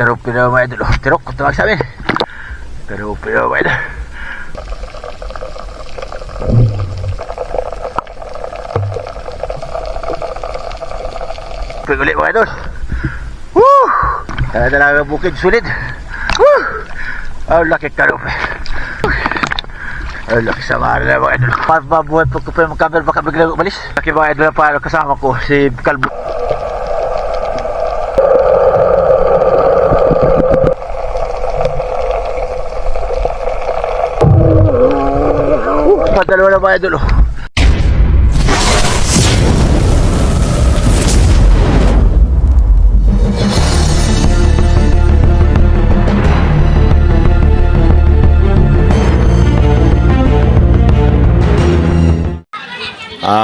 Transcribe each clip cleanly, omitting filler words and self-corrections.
Terupin mga idol. Teruk, tawag sa amin. Terupin mga idol. Terupin ulit mga idol. Woo! Talaga bukid sulit. Woo! Oh, laki terupin. Oh, laki sama na mga idol. Mabuhay po ko pa yung camera baka biglang umalis. Laki mga idol na pa kasama ko si Kalbo. Dalawa na ba idol?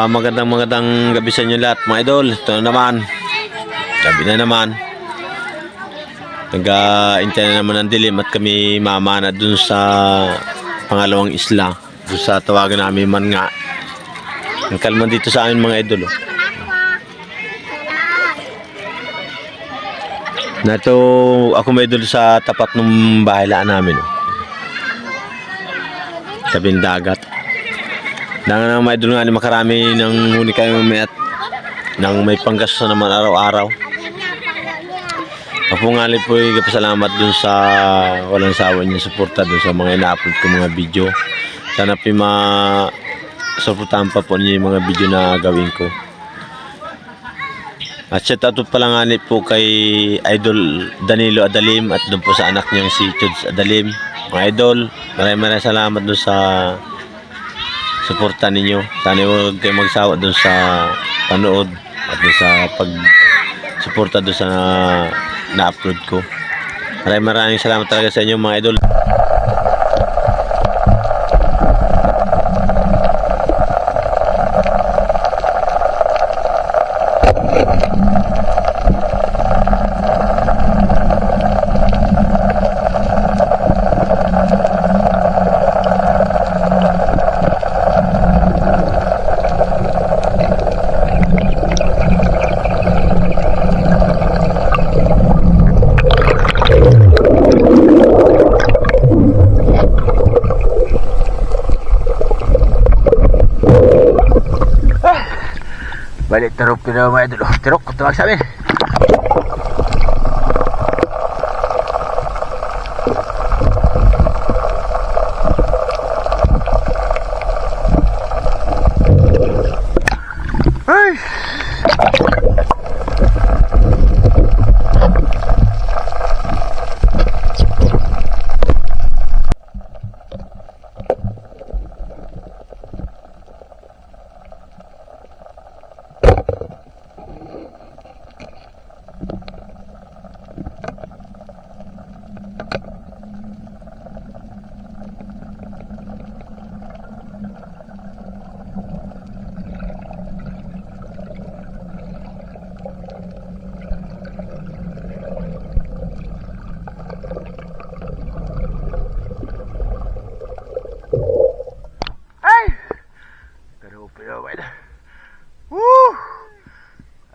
Magandang gabi sa inyo lahat mga idol. Ito na naman, gabi na naman, nag-intay na naman ng dilim at kami mamana dun sa pangalawang isla, dun sa tawagan namin Manga. Ang kalman dito sa amin mga idol. Nato ako mga idol sa tapat ng bahay laan namin, tabing dagat. Nang mga idol nga makarami ng huni kayo at nang may panggasto naman araw-araw. Ako nga po ay kapasalamat dun sa walang sawa niyo suporta dun sa mga ina-upload ko mga video. Sana po suportahan pa po niyo yung mga video na gawin ko. At shout out pa lang nga po kay Idol Danilo Adalim at dun po sa anak niyang si Chuds Adalim. Mga idol, maraming salamat dun sa suporta ninyo. Sana huwag kayo magsawa dun sa panood at dun sa pag-suporta dun sa na-upload ko. Maraming salamat talaga sa inyo mga idol. Balik terupin mga idol. Teruk, tawag sa amin. Ay!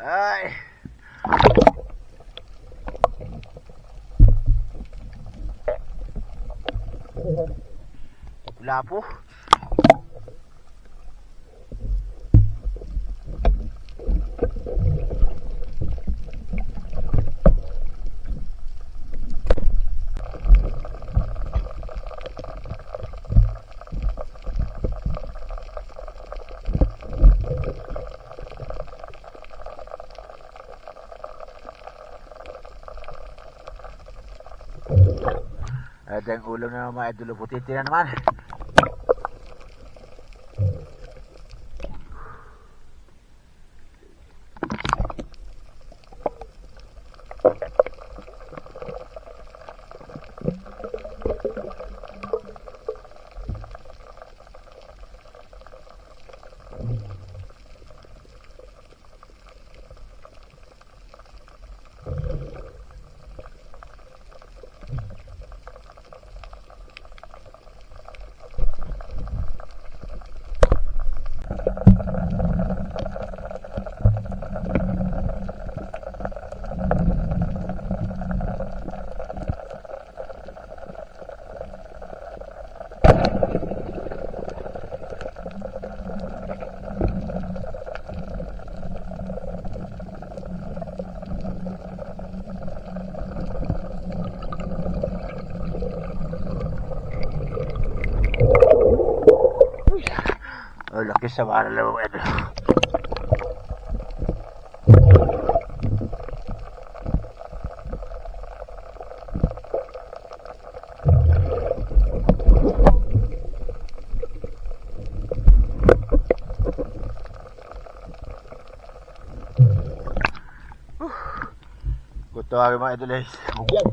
Ay. Wala po. Ada yang ulam na mga idol puti na naman. Kasi mahal na mga idol. Gusto ako mga idol ay bugyan.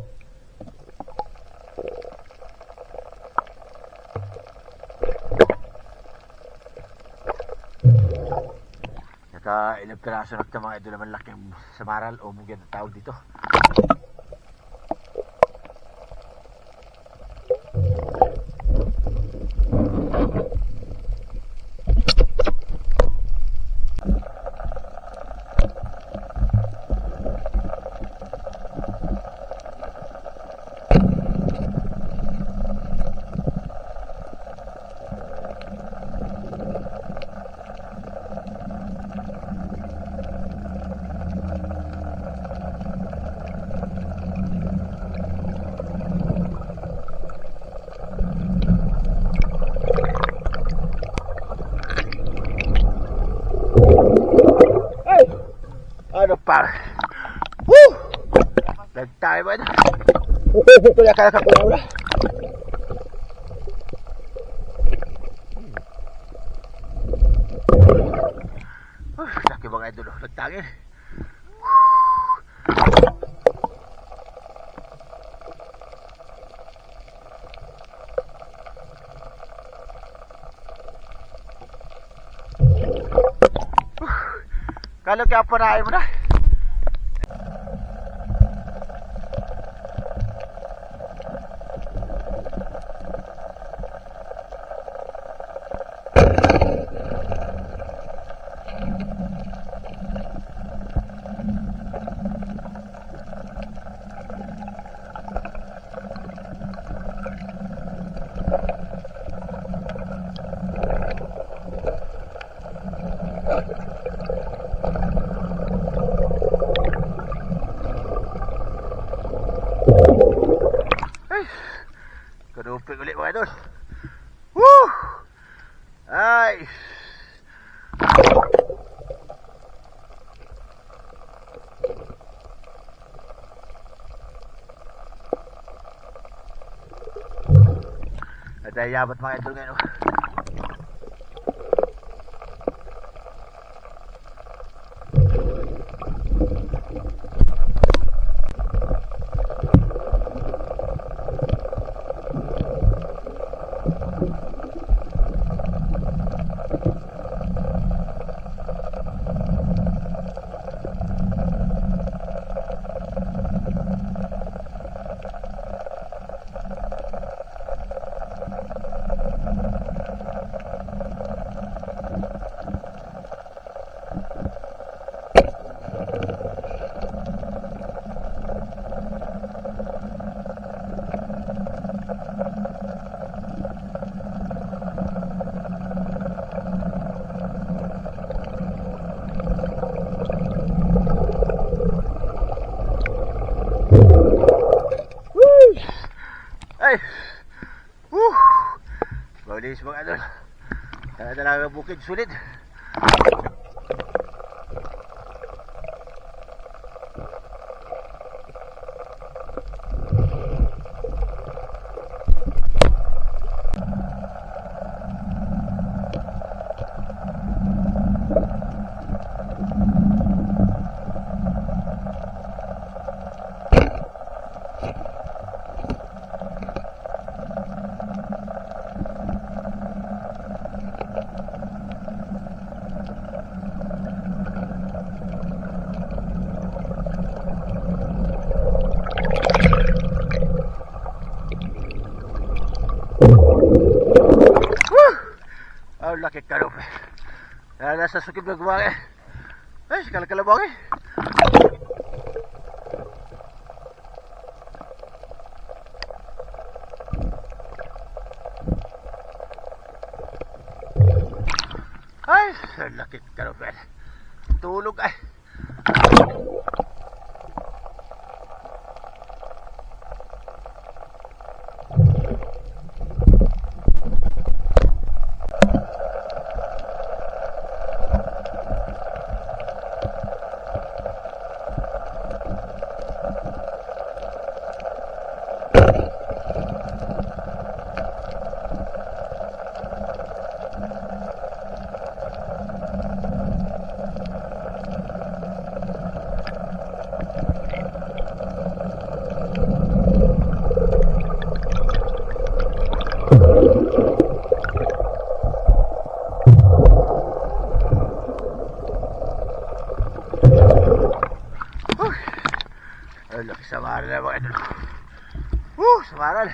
Naka ilang piraso na ito mga idol naman laking samaral o bugyan na tawag dito. Ano pa? Woo! Nagtayo ba ito? Ito na kaya kakulaw na. Laki mga idol. Nagtangin. Kalau kaya parahin mo na. Kadupig ulit mga idol. Woo! Ay! At ay yabat mga idol ngayon. Ay! Woo! Maulis mga idol. Talaga bukid sulit. Laki karup. Nasa sukib na gumawa eh. Ay, kalabang eh. Ay, laki karup eh. Tulog ay. Samaral.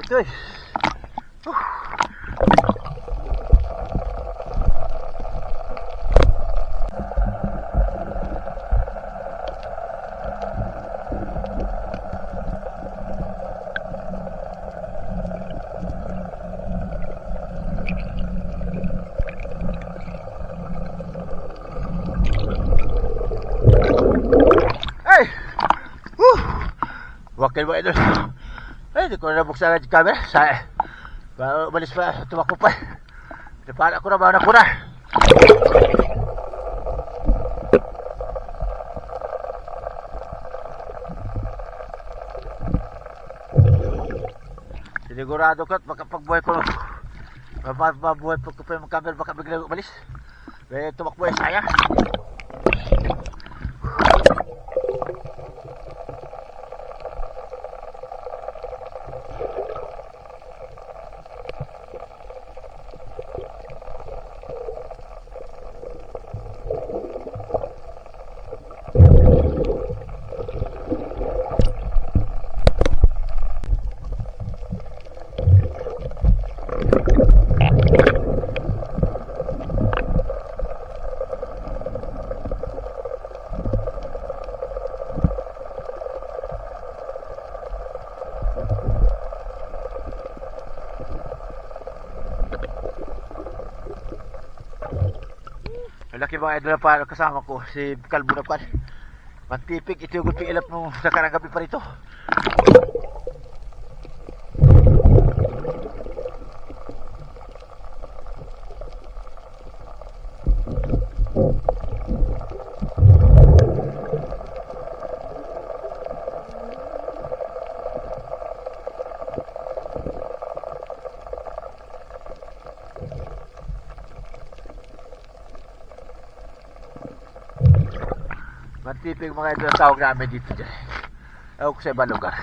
Ito eh. Ay! Wakil mo idol. Ay, di ko na nabuksan ang camera. Umalis pa, tumakbo pa. Napala ko na, mauna ko na. Sinigurado ko at makapagbuhay ko. Mabuhay ko pa yung camera, baka biglang umalis. Tumakbo ay saya. Laki mga idol na pa kasama ko, si Kalbo na pa. Matipig, ito yung gulping ilap nung nakarang gabi pa rito. Matipig mga idol ang tawag namin dito dyan. Ewan ko sa ibang lugar.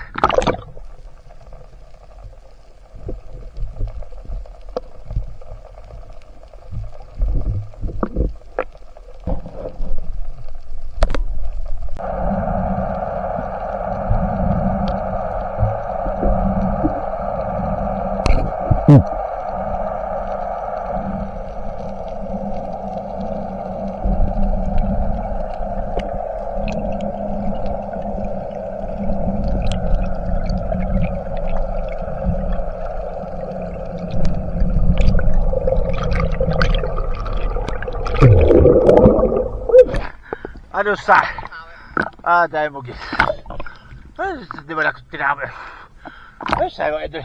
Ano sa? Dahil mo gis. Ay, di ba lang tinama? Ay, sayo idol.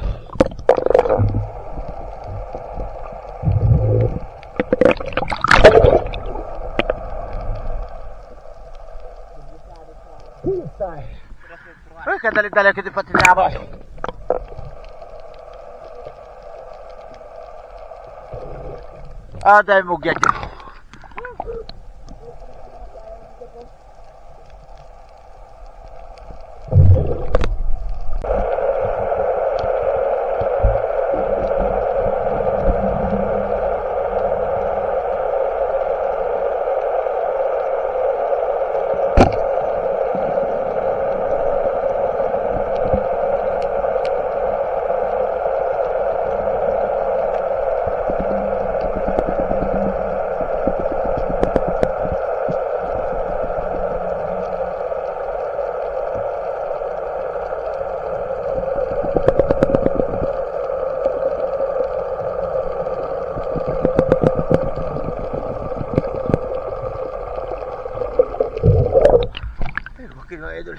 Ay, kadali-dali kita pa tinama. Dahil mo gis. Wakil mga idol.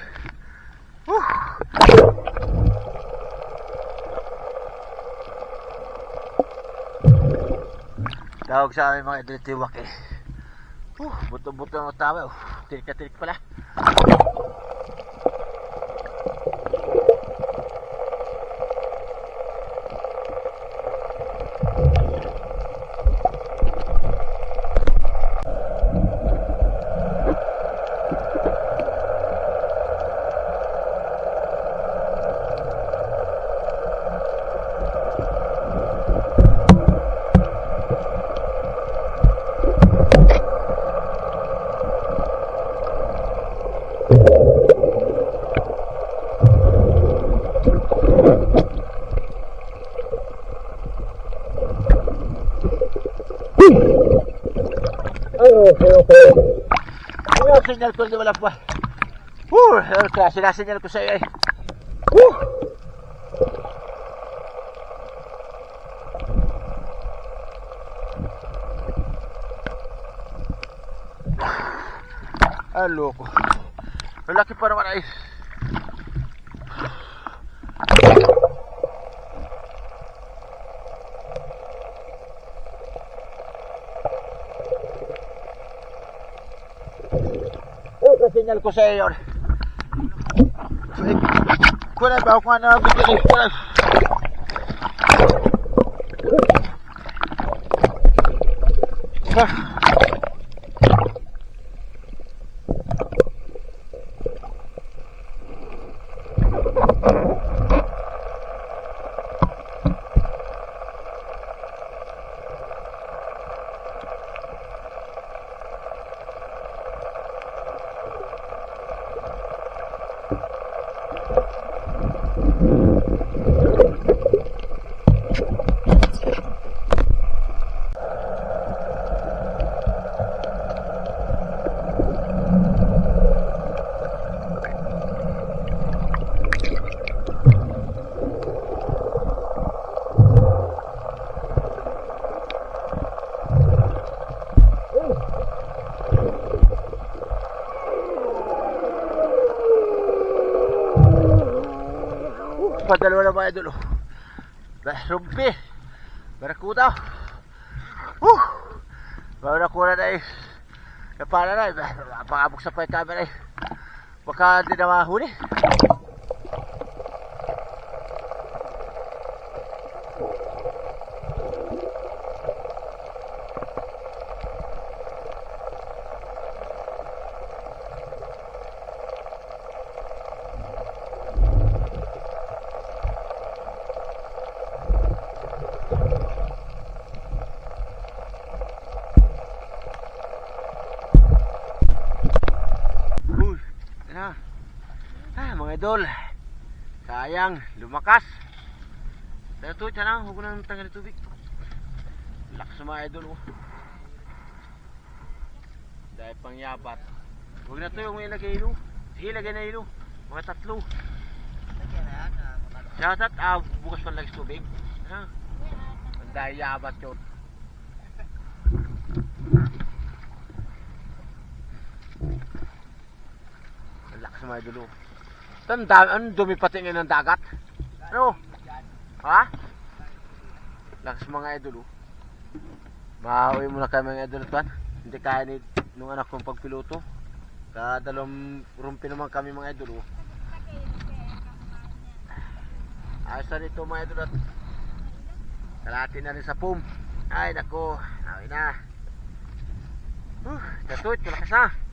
Tawag sa amin mga idol ito yung wakil. Buto-buto ng tawa. Tirik na tirik pala. Ano signal ko, hindi wala pa. Kaya sinasignal ko sa iyo eh. Loko. Lalaki pa naman ay. Signal ko sa iyo. Kunan ba ako na bigyan ko. Padalawa na mga idol. Rumpi. Barakuda. Barakuda na eh. Napala na eh. Pangabuksan pa yung camera eh. Baka hindi na mahuli. Mga idol, sayang, lumakas. Pero ito, tiyan huwag ko nang tanggal ng tubig. Lakas mga idol. Dahil pang yabat. Huwag na ito yung ilagay ilo. Ilagay na ilo. Mga tatlo. Shoutout, bukas pa lagi tubig. Dahil yabat yun. Lakas mga idol. Ang dumi pati ngayon ng dagat. Ano? Ha? Lakas mga idol. Mahawi muna kayo mga idol ito. Hindi kaya ni nung anak kong pagpiloto. Kadalawang rumpi naman kami mga idol. Ayos na nito mga idol. Kalahati na rin sa pum. Ay nako. Awin na. Gatuit. Malakas na.